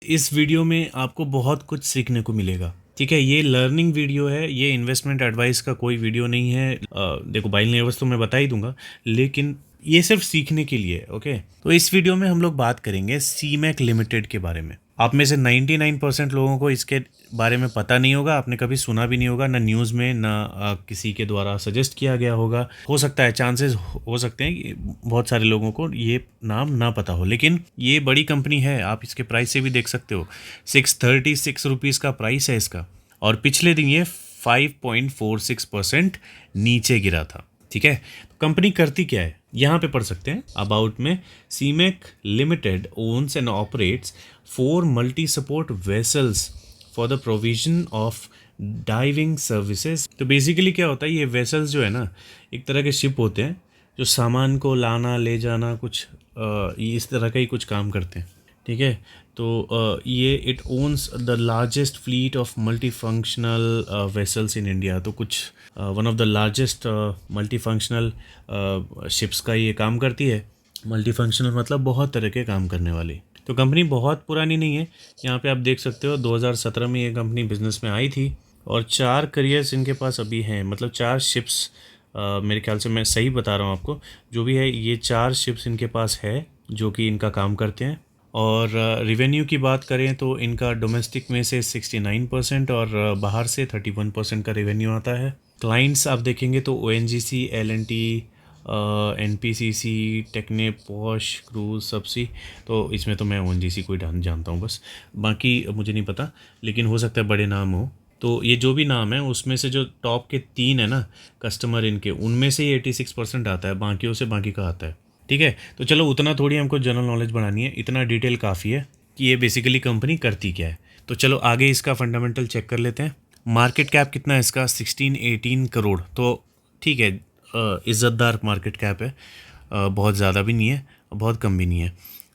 इस वीडियो में आपको बहुत कुछ सीखने को मिलेगा। ठीक है, ये लर्निंग वीडियो है, ये इन्वेस्टमेंट एडवाइस का कोई वीडियो नहीं है। देखो, बाइंग लेवल्स तो मैं बता ही दूंगा, लेकिन ये सिर्फ सीखने के लिए। ओके, तो इस वीडियो में हम लोग बात करेंगे सीमैक लिमिटेड के बारे में। आप में से 99% लोगों को इसके बारे में पता नहीं होगा, आपने कभी सुना भी नहीं होगा, ना न्यूज़ में, ना किसी के द्वारा सजेस्ट किया गया होगा। हो सकता है, चांसेस हो सकते हैं कि बहुत सारे लोगों को ये नाम ना पता हो, लेकिन ये बड़ी कंपनी है। आप इसके प्राइस से भी देख सकते हो, 636 रुपीज़ का प्राइस है इसका, और पिछले दिन ये 5.46% नीचे गिरा था। ठीक है, कंपनी करती क्या है यहाँ पे पढ़ सकते हैं अबाउट में। Seamec limited owns and operates 4 multi support vessels for the provision of diving services. तो बेसिकली क्या होता है, ये वेसल्स जो है ना, एक तरह के शिप होते हैं जो सामान को लाना ले जाना कुछ ये इस तरह का ही कुछ काम करते हैं। ठीक है, तो ये it owns the largest fleet of multi functional vessels in India. तो कुछ one of the largest multi functional ships का ये काम करती है। मल्टी फंक्शनल मतलब बहुत तरह के काम करने वाली। तो कंपनी बहुत पुरानी नहीं है, यहाँ पे आप देख सकते हो 2017 में ये कंपनी बिजनेस में आई थी, और 4 करियर्स इनके पास अभी हैं, मतलब 4 शिप्स। मेरे ख्याल से मैं सही बता रहा हूँ आपको, जो भी है ये 4 शिप्स इनके पास है जो कि इनका काम करते हैं। और रिवेन्यू की बात करें तो इनका डोमेस्टिक में से 69% और बाहर से 31% का रेवेन्यू आता है। क्लाइंट्स आप देखेंगे तो ONGC, L&T, NPCC, टेक्ने, पॉश, क्रूज, सबसी। तो इसमें तो मैं ONGC को ही जानता हूँ बस, बाकी मुझे नहीं पता, लेकिन हो सकता है बड़े नाम हो। तो ये जो भी नाम है उसमें से जो टॉप के 3 है ना कस्टमर इनके, उनमें से ही 86% आता है, बाकियों से बाकी का आता है। ठीक है, तो चलो उतना थोड़ी हमको जनरल नॉलेज बढ़ानी है, इतना डिटेल काफ़ी है कि ये बेसिकली कंपनी करती क्या है। तो चलो आगे इसका फंडामेंटल चेक कर लेते हैं। मार्केट कैप कितना है इसका, 16-18 करोड़। तो ठीक है, इज़्ज़तदार मार्केट कैप है, बहुत ज़्यादा भी नहीं है, बहुत कम भी नहीं है।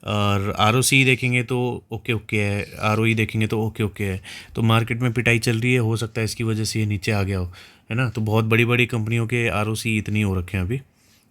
और ROC देखेंगे तो ओके ओके है, ROE देखेंगे तो ओके ओके है। तो मार्केट में पिटाई चल रही है, हो सकता है इसकी वजह से ये नीचे आ गया हो, है ना। तो बहुत बड़ी बड़ी कंपनियों के ROC इतनी हो रखे हैं अभी,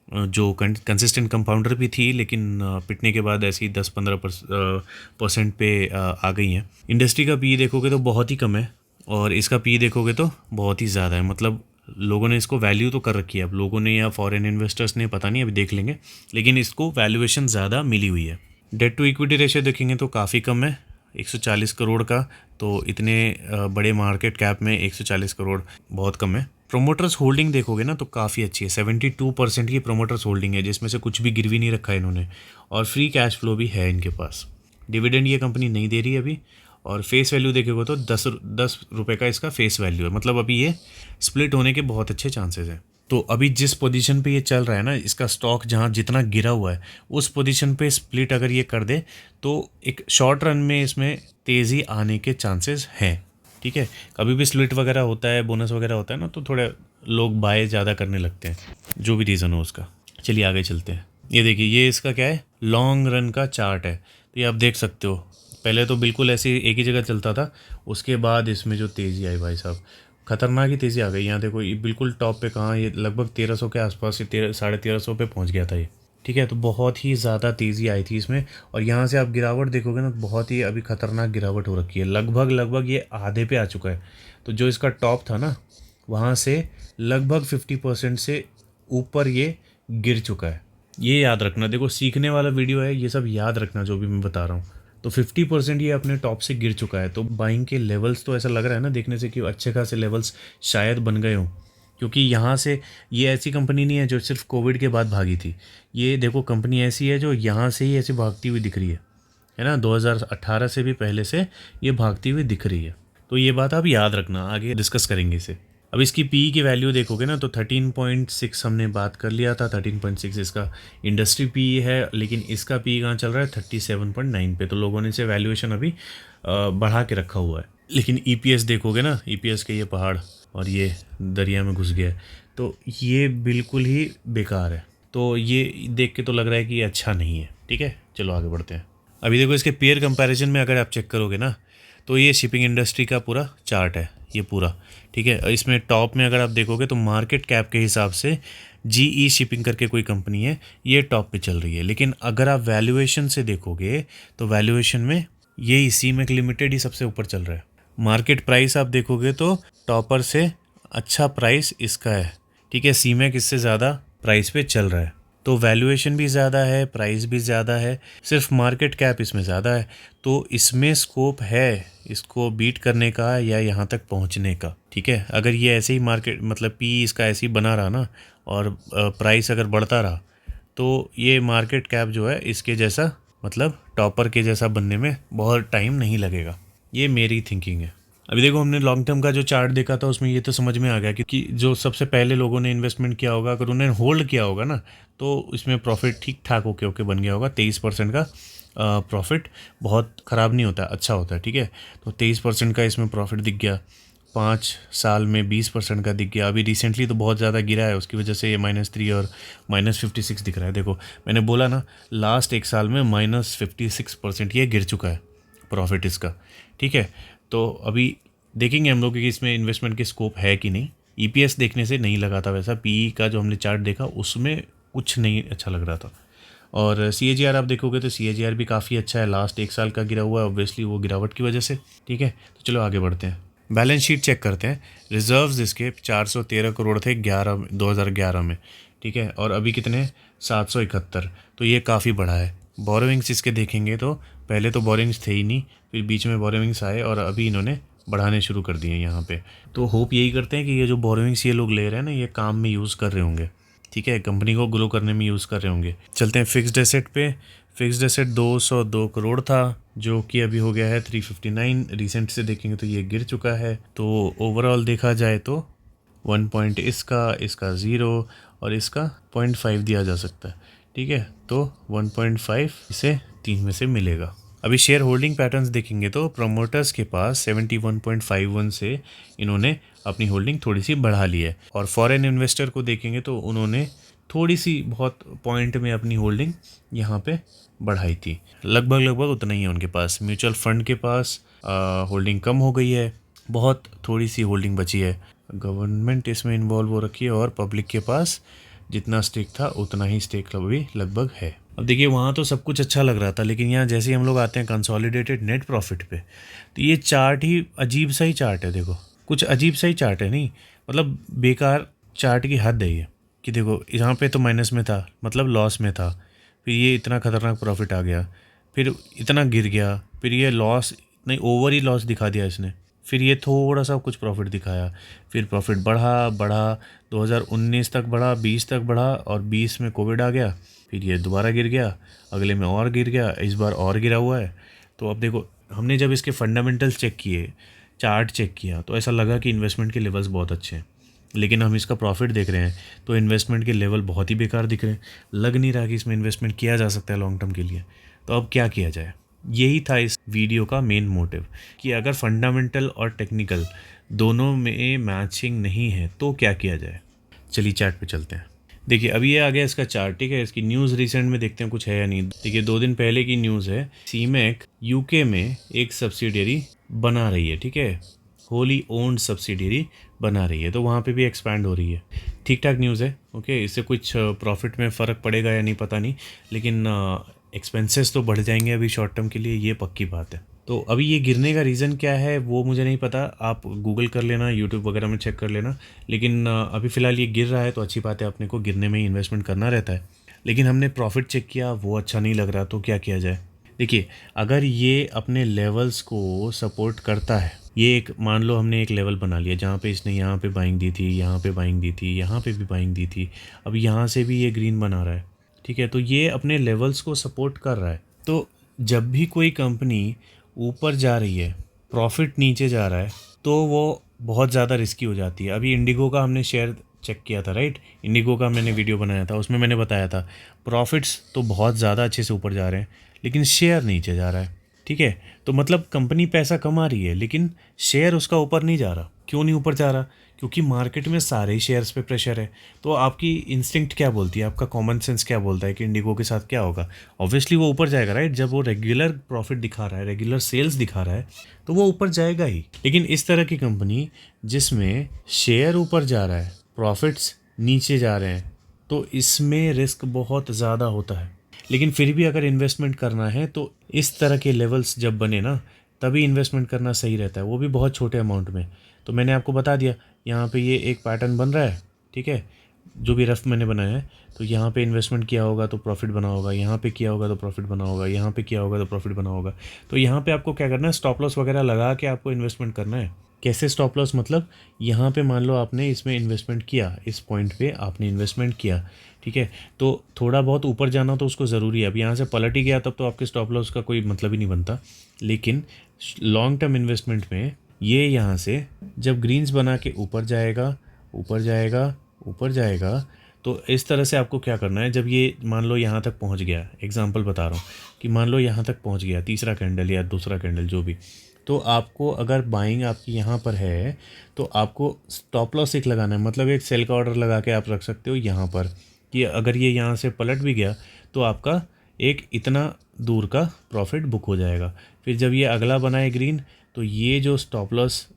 जो कंसिस्टेंट कंपाउंडर भी थी, लेकिन पिटने के बाद ऐसी 10-15% पे आ गई हैं। इंडस्ट्री का पी देखोगे तो बहुत ही कम है, और इसका पी देखोगे तो बहुत ही ज़्यादा है। मतलब लोगों ने इसको वैल्यू तो कर रखी है, अब लोगों ने या फॉरेन इन्वेस्टर्स ने, पता नहीं, अभी देख लेंगे, लेकिन इसको वैल्यूएशन ज़्यादा मिली हुई है। डेट टू इक्विटी रेशियो देखेंगे तो काफ़ी कम है, 140 करोड़ का। तो इतने बड़े मार्केट कैप में 140 करोड़ बहुत कम है। प्रोमोटर्स होल्डिंग देखोगे ना तो काफ़ी अच्छी है, 72% की प्रोमोटर्स होल्डिंग है, जिसमें से कुछ भी गिरवी नहीं रखा है इन्होंने, और फ्री कैश फ्लो भी है इनके पास। डिविडेंड ये कंपनी नहीं दे रही है अभी। और फेस वैल्यू देखेगा तो 10 रुपये का इसका फेस वैल्यू है, मतलब अभी ये स्प्लिट होने के बहुत अच्छे चांसेस हैं। तो अभी जिस पोजीशन पे ये चल रहा है ना, इसका स्टॉक जहाँ जितना गिरा हुआ है उस पोजीशन पे स्प्लिट अगर ये कर दे तो एक शॉर्ट रन में इसमें तेज़ी आने के चांसेस हैं। ठीक है, कभी भी स्प्लिट वगैरह होता है, बोनस वगैरह होता है ना, तो थोड़े लोग बाय ज़्यादा करने लगते हैं, जो भी रीज़न हो उसका। चलिए आगे चलते हैं। ये देखिए, ये इसका क्या है, लॉन्ग रन का चार्ट है। तो ये आप देख सकते हो, पहले तो बिल्कुल ऐसे एक ही जगह चलता था, उसके बाद इसमें जो तेज़ी आई भाई साहब, खतरनाक ही तेज़ी आ गई। यहाँ देखो, ये बिल्कुल टॉप पे कहाँ, ये लगभग 1300 के आसपास, ये 1350 पे पहुँच गया था ये। ठीक है, तो बहुत ही ज़्यादा तेज़ी आई थी इसमें, और यहाँ से आप गिरावट देखोगे ना, बहुत ही अभी खतरनाक गिरावट हो रखी है, लगभग ये आधे पे आ चुका है। तो जो इसका टॉप था ना, वहाँ से लगभग 50% से ऊपर ये गिर चुका है। ये याद रखना, देखो सीखने वाला वीडियो है, ये सब याद रखना जो भी मैं बता रहा हूँ। तो 50% ये अपने टॉप से गिर चुका है। तो बाइंग के लेवल्स तो ऐसा लग रहा है ना देखने से कि अच्छे खासे लेवल्स शायद बन गए हों, क्योंकि यहाँ से, ये ऐसी कंपनी नहीं है जो सिर्फ कोविड के बाद भागी थी। ये देखो कंपनी ऐसी है जो यहाँ से ही ऐसे भागती हुई दिख रही है ना, 2018 से भी पहले से ये भागती हुई दिख रही है। तो ये बात आप याद रखना, आगे डिस्कस करेंगे इसे। अब इसकी पी की वैल्यू देखोगे ना तो 13.6 हमने बात कर लिया था, 13.6 इसका इंडस्ट्री पी है, लेकिन इसका पी कहाँ चल रहा है, 37.9 पे। तो लोगों ने इसे वैल्यूएशन अभी बढ़ा के रखा हुआ है। लेकिन EPS देखोगे ना, EPS के ये पहाड़ और ये दरिया में घुस गया है, तो ये बिल्कुल ही बेकार है। तो ये देख के तो लग रहा है कि ये अच्छा नहीं है। ठीक है, चलो आगे बढ़ते हैं। अभी देखो, इसके पेयर कंपैरिजन में अगर आप चेक करोगे ना, तो ये शिपिंग इंडस्ट्री का पूरा चार्ट है ये पूरा। ठीक है, इसमें टॉप में अगर आप देखोगे तो मार्केट कैप के हिसाब से GE शिपिंग करके कोई कंपनी है, ये टॉप पे चल रही है। लेकिन अगर आप वैल्यूएशन से देखोगे तो वैल्यूएशन में 1 रुपये ज़्यादा है, 1 रुपये 50 पैसे ज़्यादा है। ठीक है, ये सीमेक लिमिटेड ही सबसे ऊपर चल रहा है। मार्केट प्राइस आप देखोगे तो टॉपर से अच्छा प्राइस इसका है, ठीक है। सीमेक इससे ज़्यादा प्राइस पे चल रहा है, तो वैल्यूएशन भी ज़्यादा है, प्राइस भी ज़्यादा है, सिर्फ मार्केट कैप इसमें ज़्यादा है। तो इसमें स्कोप है इसको बीट करने का या यहाँ तक पहुँचने का, ठीक है। अगर ये ऐसे ही मार्केट मतलब पी इसका ऐसे ही बना रहा ना और प्राइस अगर बढ़ता रहा तो ये मार्केट कैप जो है इसके जैसा मतलब टॉपर के जैसा बनने में बहुत टाइम नहीं लगेगा। ये मेरी थिंकिंग है। अभी देखो हमने लॉन्ग टर्म का जो चार्ट देखा था उसमें ये तो समझ में आ गया क्योंकि जो सबसे पहले लोगों ने इन्वेस्टमेंट किया होगा अगर उन्हें होल्ड किया होगा ना तो इसमें प्रॉफिट ठीक ठाक ओके बन गया होगा। 23% का प्रॉफिट बहुत ख़राब नहीं होता, अच्छा होता है, ठीक है। तो 23% का इसमें प्रॉफिट दिख गया, 5 साल में 20% का दिख गया। अभी रिसेंटली तो बहुत ज़्यादा गिरा है, उसकी वजह से ये -3 और -56 दिख रहा है। देखो मैंने बोला ना लास्ट एक साल में -56% ये गिर चुका है प्रॉफिट इसका, ठीक है। तो अभी देखेंगे हम लोग कि इसमें इन्वेस्टमेंट की स्कोप है कि नहीं। ईपीएस देखने से नहीं लगा था वैसा, पीई का जो हमने चार्ट देखा उसमें कुछ नहीं अच्छा लग रहा था। और सीएजीआर आप देखोगे तो सीएजीआर भी काफ़ी अच्छा है, लास्ट एक साल का गिरा हुआ है ऑब्वियसली वो गिरावट की वजह से, ठीक है। तो चलो आगे बढ़ते हैं, बैलेंस शीट चेक करते हैं। रिजर्व्स इसके 413 करोड़ थे 2011 में, ठीक है। और अभी कितने 771, तो ये काफ़ी बढ़ा है। बोरोविंग्स इसके देखेंगे तो पहले तो बोरोविंग्स थे ही नहीं, फिर बीच में बोरोविंग्स आए और अभी इन्होंने बढ़ाने शुरू कर दिए यहाँ पे। तो होप यही करते हैं कि ये जो बोरोविंग्स ये लोग ले रहे हैं ना ये काम में यूज़ कर रहे होंगे, ठीक है, कंपनी को ग्रो करने में यूज़ कर रहे होंगे। चलते हैं फिक्स्ड एसेट पे। फिक्स्ड एसेट 202 करोड़ था जो कि अभी हो गया है 359। रिसेंट से देखेंगे तो ये गिर चुका है। तो ओवरऑल देखा जाए तो 1 पॉइंट इसका 0 और इसका 0.5 दिया जा सकता है, ठीक है। तो 1.5 इसे 3 में से मिलेगा। अभी शेयर होल्डिंग पैटर्न्स देखेंगे तो प्रमोटर्स के पास 71.51 से इन्होंने अपनी होल्डिंग थोड़ी सी बढ़ा ली है और फॉरेन इन्वेस्टर को देखेंगे तो उन्होंने थोड़ी सी बहुत पॉइंट में अपनी होल्डिंग यहाँ पे बढ़ाई थी, लगभग उतना ही है उनके पास। म्यूचुअल फंड के पास होल्डिंग कम हो गई है, बहुत थोड़ी सी होल्डिंग बची है। गवर्नमेंट इसमें इन्वॉल्व हो रखी है और पब्लिक के पास जितना स्टेक था उतना ही स्टेक अभी लगभग है। अब देखिए वहाँ तो सब कुछ अच्छा लग रहा था लेकिन यहाँ जैसे ही हम लोग आते हैं कंसोलिडेटेड नेट प्रॉफिट पे तो ये चार्ट ही अजीब सा ही चार्ट है। देखो कुछ अजीब सा ही चार्ट है, नहीं मतलब बेकार चार्ट की हद है ये कि देखो यहाँ पे तो माइनस में था मतलब लॉस में था, फिर ये इतना खतरनाक प्रॉफिट आ गया, फिर इतना गिर गया, फिर ये लॉस नहीं ओवर ही लॉस दिखा दिया इसने, फिर ये थोड़ा सा कुछ प्रॉफिट दिखाया, फिर प्रॉफिट बढ़ा 2019 तक बढ़ा, 20 तक बढ़ा और 20 में कोविड आ गया, फिर ये दोबारा गिर गया, अगले में और गिर गया, इस बार और गिरा हुआ है। तो अब देखो हमने जब इसके फंडामेंटल्स चेक किए, चार्ट चेक किया तो ऐसा लगा कि इन्वेस्टमेंट के लेवल्स बहुत अच्छे हैं, लेकिन हम इसका प्रॉफिट देख रहे हैं तो इन्वेस्टमेंट के लेवल बहुत ही बेकार दिख रहे हैं। लग नहीं रहा कि इसमें इन्वेस्टमेंट किया जा सकता है लॉन्ग टर्म के लिए। तो अब क्या किया जाए, यही था इस वीडियो का मेन मोटिव कि अगर फंडामेंटल और टेक्निकल दोनों में मैचिंग नहीं है तो क्या किया जाए। चलिए चार्ट पे चलते हैं। देखिए अभी ये आ गया इसका चार्ट, ठीक है। इसकी न्यूज़ रिसेंट में देखते हैं कुछ है या नहीं। देखिए 2 दिन पहले की न्यूज़ है, सीमेक यूके में एक सब्सिडियरी बना रही है, ठीक है, होली ओन्ड सब्सिडियरी बना रही है, तो वहाँ पे भी एक्सपैंड हो रही है। ठीक ठाक न्यूज़ है, ओके। इससे कुछ प्रॉफिट में फ़र्क पड़ेगा या नहीं पता नहीं, लेकिन एक्सपेंसेस तो बढ़ जाएंगे अभी शॉर्ट टर्म के लिए, ये पक्की बात है। तो अभी ये गिरने का रीज़न क्या है वो मुझे नहीं पता, आप गूगल कर लेना, यूट्यूब वगैरह में चेक कर लेना, लेकिन अभी फ़िलहाल ये गिर रहा है तो अच्छी बात है, अपने को गिरने में ही इन्वेस्टमेंट करना रहता है। लेकिन हमने प्रॉफिट चेक किया वो अच्छा नहीं लग रहा, तो क्या किया जाए। देखिए अगर ये अपने लेवल्स को सपोर्ट करता है, ये एक मान लो हमने एक लेवल बना लिया जहाँ पे इसने यहाँ पे बाइंग दी थी, यहाँ पे बाइंग दी थी, यहाँ पे भी बाइंग दी थी, अब यहाँ से भी ये ग्रीन बना रहा है, ठीक है। तो ये अपने लेवल्स को सपोर्ट कर रहा है। तो जब भी कोई कंपनी ऊपर जा रही है, प्रॉफिट नीचे जा रहा है, तो वो बहुत ज़्यादा रिस्की हो जाती है। अभी इंडिगो का हमने शेयर चेक किया था, राइट, इंडिगो का मैंने वीडियो बनाया था, उसमें मैंने बताया था प्रॉफिट्स तो बहुत ज़्यादा अच्छे से ऊपर जा रहे हैं लेकिन शेयर नीचे जा रहा है, ठीक है। तो मतलब कंपनी पैसा कमा रही है लेकिन शेयर उसका ऊपर नहीं जा रहा। क्यों नहीं ऊपर जा रहा, क्योंकि मार्केट में सारे ही शेयर्स पे प्रेशर है। तो आपकी इंस्टिंक्ट क्या बोलती है, आपका कॉमन सेंस क्या बोलता है कि इंडिगो के साथ क्या होगा, ऑब्वियसली वो ऊपर जाएगा, राइट। जब वो रेगुलर प्रॉफिट दिखा रहा है, रेगुलर सेल्स दिखा रहा है तो वो ऊपर जाएगा ही। लेकिन इस तरह की कंपनी जिसमें शेयर ऊपर जा रहा है, प्रॉफिट्स नीचे जा रहे हैं, तो इसमें रिस्क बहुत ज़्यादा होता है। लेकिन फिर भी अगर इन्वेस्टमेंट करना है तो इस तरह के लेवल्स जब बने ना तभी इन्वेस्टमेंट करना सही रहता है, वो भी बहुत छोटे अमाउंट में। तो मैंने आपको बता दिया यहाँ पे ये एक पैटर्न बन रहा है, ठीक है, जो भी रफ मैंने बनाया है। तो यहाँ पे इन्वेस्टमेंट किया होगा तो प्रॉफिट बना होगा, यहाँ पे किया होगा तो प्रॉफिट बना होगा, यहाँ पे किया होगा तो प्रॉफिट बना होगा। तो यहाँ पे आपको क्या करना है, स्टॉप लॉस वगैरह लगा के आपको इन्वेस्टमेंट करना है। कैसे स्टॉप लॉस, मतलब यहाँ पे मान लो आपने इसमें इन्वेस्टमेंट किया, इस पॉइंट पे आपने इन्वेस्टमेंट किया, ठीक है, तो थोड़ा बहुत ऊपर जाना तो उसको ज़रूरी है। अब यहाँ से पलट ही गया तब तो आपके स्टॉप लॉस का कोई मतलब ही नहीं बनता। लेकिन लॉन्ग टर्म इन्वेस्टमेंट में ये यहाँ से जब ग्रीन्स बना के ऊपर जाएगा, ऊपर जाएगा, ऊपर जाएगा, तो इस तरह से आपको क्या करना है, जब ये मान लो यहाँ तक पहुँच गया, एग्जांपल बता रहा हूँ कि मान लो यहाँ तक पहुँच गया, तीसरा कैंडल या दूसरा कैंडल जो भी, तो आपको अगर बाइंग आपकी यहाँ पर है तो आपको स्टॉप लॉस एक लगाना है। मतलब एक सेल का ऑर्डर लगा के आप रख सकते हो यहाँ पर कि अगर ये यहाँ से पलट भी गया तो आपका एक इतना दूर का प्रॉफिट बुक हो जाएगा। फिर जब ये अगला बनाए ग्रीन, तो ये जो स्टॉप लॉस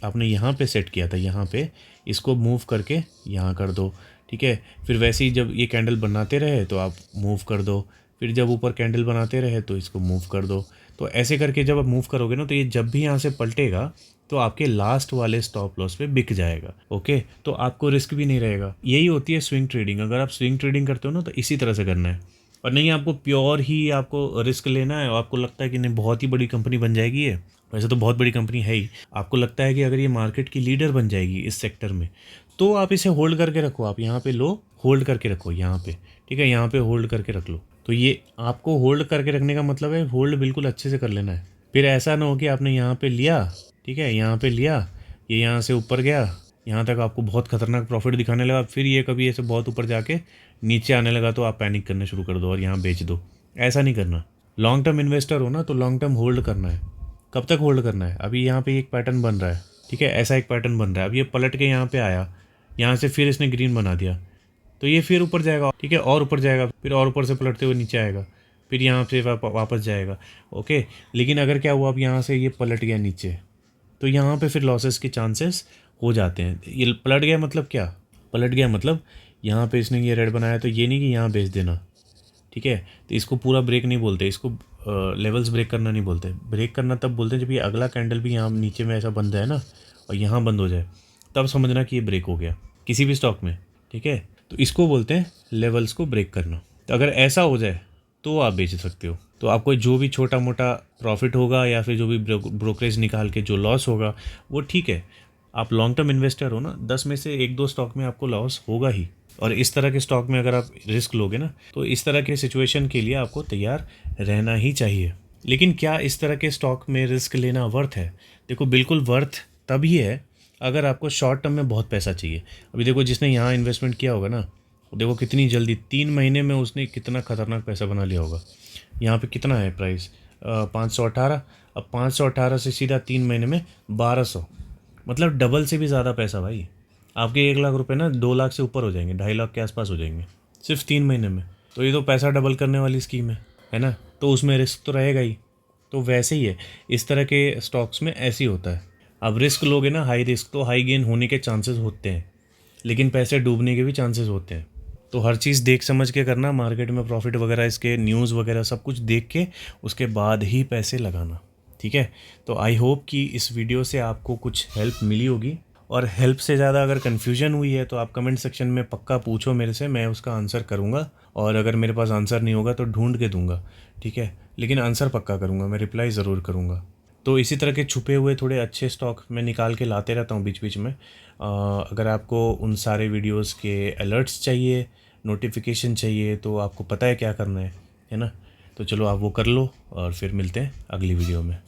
आपने यहाँ पे सेट किया था, यहाँ पे इसको मूव करके यहाँ कर दो, ठीक है। फिर वैसे ही जब ये कैंडल बनाते रहे तो आप मूव कर दो, फिर जब ऊपर कैंडल बनाते रहे तो इसको मूव कर दो। तो ऐसे करके जब आप मूव करोगे ना तो ये जब भी यहाँ से पलटेगा तो आपके लास्ट वाले स्टॉप लॉस पे बिक जाएगा। ओके, तो आपको रिस्क भी नहीं रहेगा। यही होती है स्विंग ट्रेडिंग। अगर आप स्विंग ट्रेडिंग करते हो ना तो इसी तरह से करना है, और नहीं आपको प्योर ही आपको रिस्क लेना है और आपको लगता है कि नहीं बहुत ही बड़ी कंपनी बन जाएगी ये, वैसे तो बहुत बड़ी कंपनी है ही, आपको लगता है कि अगर ये मार्केट की लीडर बन जाएगी इस सेक्टर में, तो आप इसे होल्ड करके रखो। आप यहाँ पे लो, होल्ड करके रखो यहाँ पे, ठीक है, यहाँ पे होल्ड करके रख लो। तो ये आपको होल्ड करके रखने का मतलब है होल्ड बिल्कुल अच्छे से कर लेना है। फिर ऐसा ना हो कि आपने यहाँ पे लिया, ठीक है, यहाँ पे लिया, ये यहाँ से ऊपर गया, यहाँ तक आपको बहुत खतरनाक प्रॉफिट दिखाने लगा, फिर ये कभी ऐसे बहुत ऊपर जाके नीचे आने लगा तो आप पैनिक करने शुरू कर दो और यहाँ बेच दो। ऐसा नहीं करना। लॉन्ग टर्म इन्वेस्टर हो ना तो लॉन्ग टर्म होल्ड करना है। कब तक होल्ड करना है, अभी यहाँ पे एक पैटर्न बन रहा है, ठीक है, ऐसा एक पैटर्न बन रहा है। अब ये पलट के यहाँ पे आया, यहाँ से फिर इसने ग्रीन बना दिया, तो ये फिर ऊपर जाएगा, ठीक है, और ऊपर जाएगा, फिर और ऊपर से पलटते हुए नीचे आएगा, फिर यहाँ से वापस जाएगा। ओके, लेकिन अगर क्या हुआ, अब यहाँ से ये पलट गया नीचे, तो यहाँ पे फिर लॉसेस के चांसेस हो जाते हैं। ये पलट गया मतलब क्या, पलट गया मतलब यहाँ पे इसने ये रेड बनाया, तो ये नहीं कि यहाँ बेच देना, ठीक है। तो इसको पूरा ब्रेक नहीं बोलते, इसको लेवल्स ब्रेक करना नहीं बोलते। ब्रेक करना तब बोलते हैं जब ये अगला कैंडल भी यहाँ नीचे में ऐसा बंद है ना और यहाँ बंद हो जाए, तब समझना कि ये ब्रेक हो गया किसी भी स्टॉक में, ठीक है। तो इसको बोलते हैं लेवल्स को ब्रेक करना। तो अगर ऐसा हो जाए तो आप बेच सकते हो। तो आपको जो भी छोटा मोटा प्रॉफिट होगा या फिर जो भी ब्रोकरेज निकाल के जो लॉस होगा वो ठीक है। आप लॉन्ग टर्म इन्वेस्टर हो ना, 10 में से 1-2 स्टॉक में आपको लॉस होगा ही। और इस तरह के स्टॉक में अगर आप रिस्क लोगे ना तो इस तरह के सिचुएशन के लिए आपको तैयार रहना ही चाहिए। लेकिन क्या इस तरह के स्टॉक में रिस्क लेना वर्थ है? देखो, बिल्कुल वर्थ तभी है अगर आपको शॉर्ट टर्म में बहुत पैसा चाहिए। अभी देखो, जिसने यहाँ इन्वेस्टमेंट किया होगा ना, देखो कितनी जल्दी 3 महीने में उसने कितना खतरनाक पैसा बना लिया होगा। यहाँ पे कितना है प्राइस, 518। अब 518 से सीधा 3 महीने में 1200, मतलब डबल से भी ज़्यादा पैसा भाई। आपके 1 लाख रुपए ना 2 लाख से ऊपर हो जाएंगे, 2.5 लाख के आसपास हो जाएंगे सिर्फ 3 महीने में। तो ये तो पैसा डबल करने वाली स्कीम है ना, तो उसमें रिस्क तो रहेगा ही। तो वैसे ही है, इस तरह के स्टॉक्स में ऐसे ही होता है। अब रिस्क लोगे ना, हाई रिस्क, तो हाई गेन होने के चांसेस होते हैं, लेकिन पैसे डूबने के भी चांसेस होते हैं। तो हर चीज़ देख समझ के करना, मार्केट में प्रॉफिट वगैरह, इसके न्यूज़ वगैरह सब कुछ देख के उसके बाद ही पैसे लगाना, ठीक है। तो आई होप कि इस वीडियो से आपको कुछ हेल्प मिली होगी, और हेल्प से ज़्यादा अगर कन्फ्यूजन हुई है तो आप कमेंट सेक्शन में पक्का पूछो मेरे से, मैं उसका आंसर करूँगा। और अगर मेरे पास आंसर नहीं होगा तो ढूंढ के दूंगा, ठीक है, लेकिन आंसर पक्का करूँगा, मैं रिप्लाई ज़रूर करूँगा। तो इसी तरह के छुपे हुए थोड़े अच्छे स्टॉक मैं निकाल के लाते रहता हूँ बीच बीच में। अगर आपको उन सारे वीडियोस के अलर्ट्स चाहिए, नोटिफिकेशन चाहिए, तो आपको पता है क्या करना है ना। तो चलो आप वो कर लो और फिर मिलते हैं अगली वीडियो में।